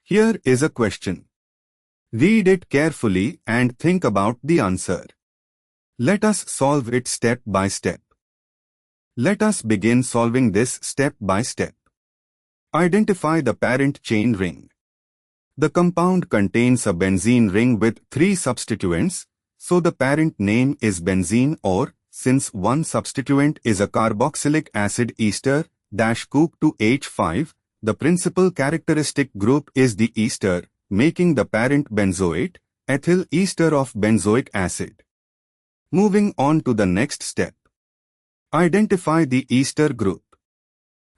Here is a question. Read it carefully and think about the answer. Let us solve it step by step. Let us begin solving this step by step. Identify the parent chain ring. The compound contains a benzene ring with 3 substituents, so the parent name is benzene, or, since one substituent is a carboxylic acid ester -2H5, the principal characteristic group is the ester, making the parent benzoate, ethyl ester of benzoic acid. Moving on to the next step. Identify the ester group.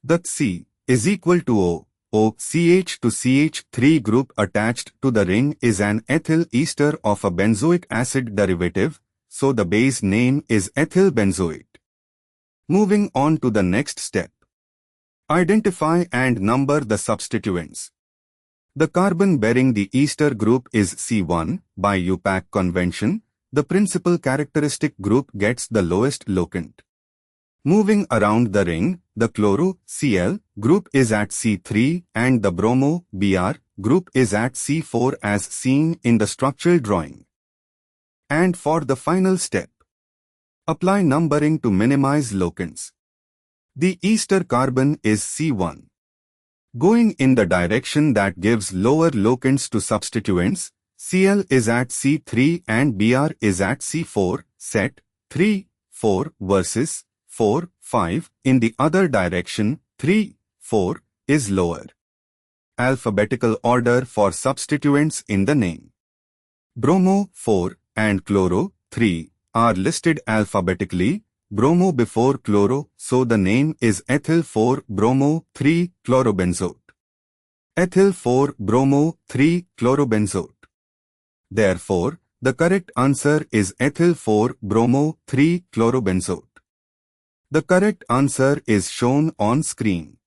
The C is equal to OCH to CH3 group attached to the ring is an ethyl ester of a benzoic acid derivative, so the base name is ethyl benzoate. Moving on to the next step. Identify and number the substituents. The carbon bearing the ester group is C1. By IUPAC convention, the principal characteristic group gets the lowest locant. Moving around the ring, the chloro Cl group is at C3 and the bromo Br group is at C4 as seen in the structural drawing. And for the final step, apply numbering to minimize locants. The ester carbon is C1. Going in the direction that gives lower locants to substituents, Cl is at C3 and Br is at C4, set 3, 4 versus 4, 5. In the other direction, 3, 4 is lower. Alphabetical order for substituents in the name. Bromo 4 and chloro 3 are listed alphabetically, bromo before chloro, so the name is ethyl 4-bromo 3-chlorobenzoate. Ethyl 4-bromo 3-chlorobenzoate. Therefore, the correct answer is ethyl 4-bromo 3-chlorobenzoate. The correct answer is shown on screen.